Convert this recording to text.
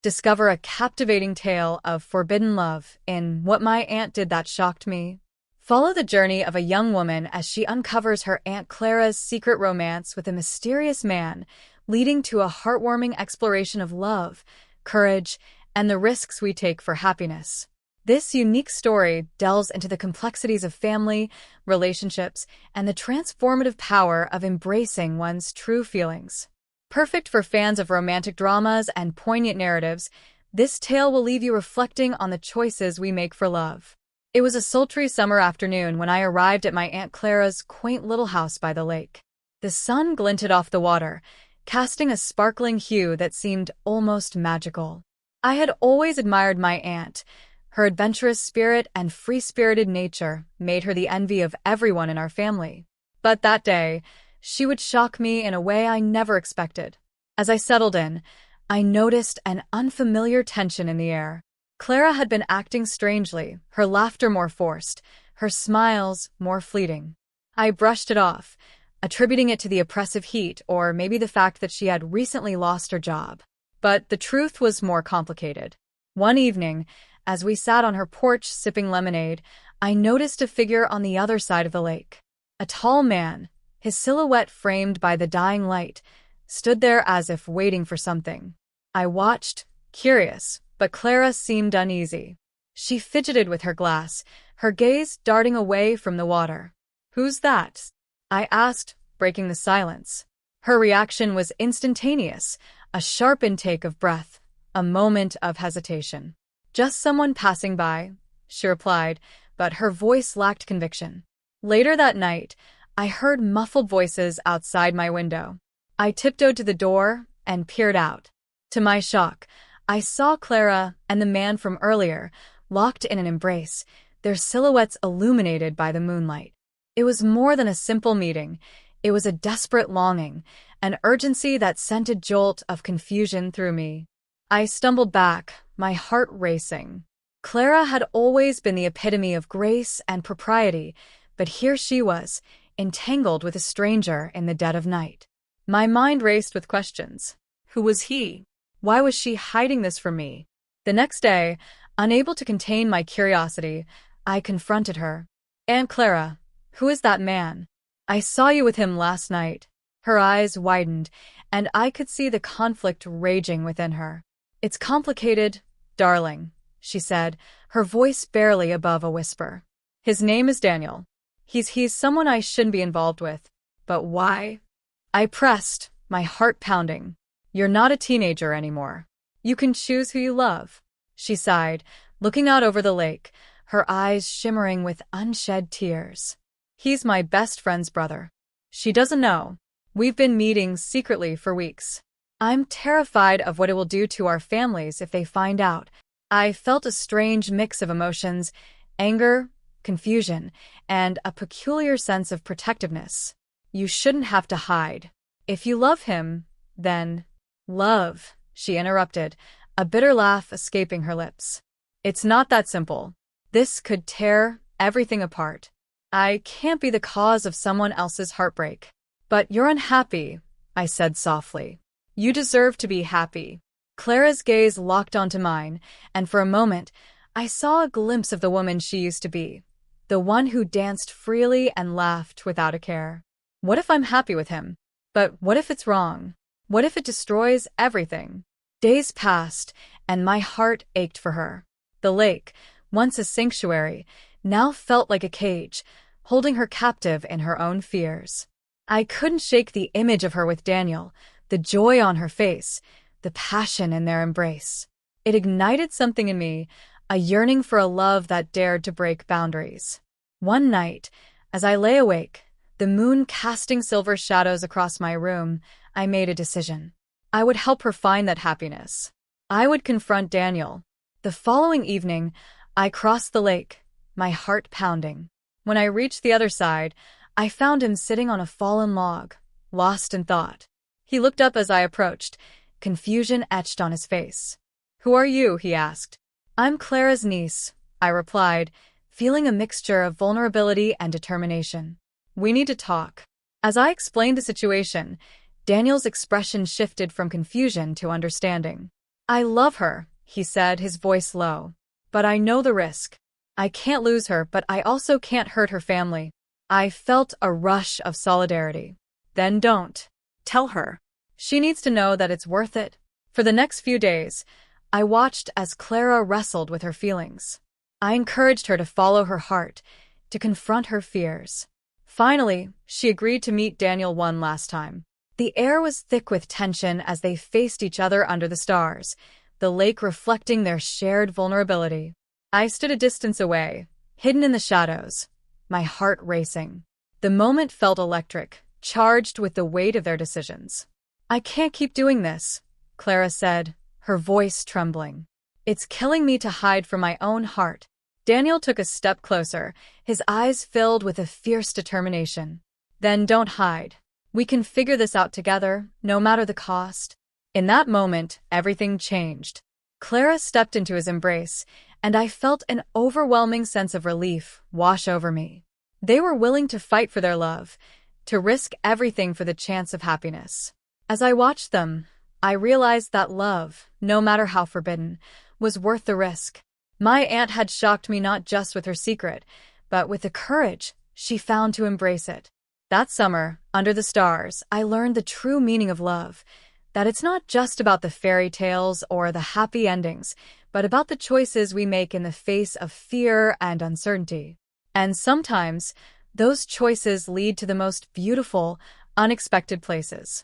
Discover a captivating tale of forbidden love in What My Aunt Did That Shocked Me. Follow the journey of a young woman as she uncovers her Aunt Clara's secret romance with a mysterious man, leading to a heartwarming exploration of love, courage, and the risks we take for happiness. This unique story delves into the complexities of family, relationships, and the transformative power of embracing one's true feelings. Perfect for fans of romantic dramas and poignant narratives, this tale will leave you reflecting on the choices we make for love. It was a sultry summer afternoon when I arrived at my Aunt Clara's quaint little house by the lake. The sun glinted off the water, casting a sparkling hue that seemed almost magical. I had always admired my aunt. Her adventurous spirit and free-spirited nature made her the envy of everyone in our family. But that day, she would shock me in a way I never expected. As I settled in, I noticed an unfamiliar tension in the air. Clara had been acting strangely, her laughter more forced, her smiles more fleeting. I brushed it off, attributing it to the oppressive heat or maybe the fact that she had recently lost her job. But the truth was more complicated. One evening, as we sat on her porch sipping lemonade, I noticed a figure on the other side of the lake. A tall man, his silhouette framed by the dying light, stood there as if waiting for something. I watched, curious, but Clara seemed uneasy. She fidgeted with her glass, her gaze darting away from the water. "Who's that?" I asked, breaking the silence. Her reaction was instantaneous, a sharp intake of breath, a moment of hesitation. "Just someone passing by," she replied, but her voice lacked conviction. Later that night, I heard muffled voices outside my window. I tiptoed to the door and peered out. To my shock, I saw Clara and the man from earlier, locked in an embrace, their silhouettes illuminated by the moonlight. It was more than a simple meeting. It was a desperate longing, an urgency that sent a jolt of confusion through me. I stumbled back, my heart racing. Clara had always been the epitome of grace and propriety, but here she was, entangled with a stranger in the dead of night. My mind raced with questions. Who was he? Why was she hiding this from me? The next day, unable to contain my curiosity, I confronted her. "Aunt Clara, who is that man? I saw you with him last night." Her eyes widened, and I could see the conflict raging within her. "It's complicated, darling," she said, her voice barely above a whisper. "His name is Daniel. He's someone I shouldn't be involved with. But why?" I pressed, my heart pounding. "You're not a teenager anymore. You can choose who you love." She sighed, looking out over the lake, her eyes shimmering with unshed tears. "He's my best friend's brother. She doesn't know. We've been meeting secretly for weeks. I'm terrified of what it will do to our families if they find out." I felt a strange mix of emotions, anger, confusion, and a peculiar sense of protectiveness. "You shouldn't have to hide. If you love him, then—" "Love," she interrupted, a bitter laugh escaping her lips. "It's not that simple. This could tear everything apart. I can't be the cause of someone else's heartbreak." "But you're unhappy," I said softly. "You deserve to be happy." Clara's gaze locked onto mine, and for a moment, I saw a glimpse of the woman she used to be, the one who danced freely and laughed without a care. What if I'm happy with him? But what if it's wrong? What if it destroys everything? Days passed, and my heart ached for her. The lake, once a sanctuary, now felt like a cage, holding her captive in her own fears. I couldn't shake the image of her with Daniel, the joy on her face, the passion in their embrace. It ignited something in me, a yearning for a love that dared to break boundaries. One night, as I lay awake, the moon casting silver shadows across my room, I made a decision. I would help her find that happiness. I would confront Daniel. The following evening, I crossed the lake, my heart pounding. When I reached the other side, I found him sitting on a fallen log, lost in thought. He looked up as I approached, confusion etched on his face. "Who are you?" he asked. "I'm Clara's niece," I replied, feeling a mixture of vulnerability and determination. "We need to talk." As I explained the situation, Daniel's expression shifted from confusion to understanding. I love her, he said, his voice low. But I know the risk. I can't lose her, but I also can't hurt her family. I felt a rush of solidarity. Then don't. Tell her. She needs to know that it's worth it. For the next few days, I watched as Clara wrestled with her feelings. I encouraged her to follow her heart, to confront her fears. Finally, she agreed to meet Daniel one last time. The air was thick with tension as they faced each other under the stars, the lake reflecting their shared vulnerability. I stood a distance away, hidden in the shadows, my heart racing. The moment felt electric, charged with the weight of their decisions. I can't keep doing this, Clara said, her voice trembling. It's killing me to hide from my own heart. Daniel took a step closer, his eyes filled with a fierce determination. Then don't hide. We can figure this out together, no matter the cost. In that moment, everything changed. Clara stepped into his embrace, and I felt an overwhelming sense of relief wash over me. They were willing to fight for their love, to risk everything for the chance of happiness. As I watched them, I realized that love, no matter how forbidden, was worth the risk. My aunt had shocked me not just with her secret, but with the courage she found to embrace it. That summer, under the stars, I learned the true meaning of love, that it's not just about the fairy tales or the happy endings, but about the choices we make in the face of fear and uncertainty. And sometimes, those choices lead to the most beautiful, unexpected places.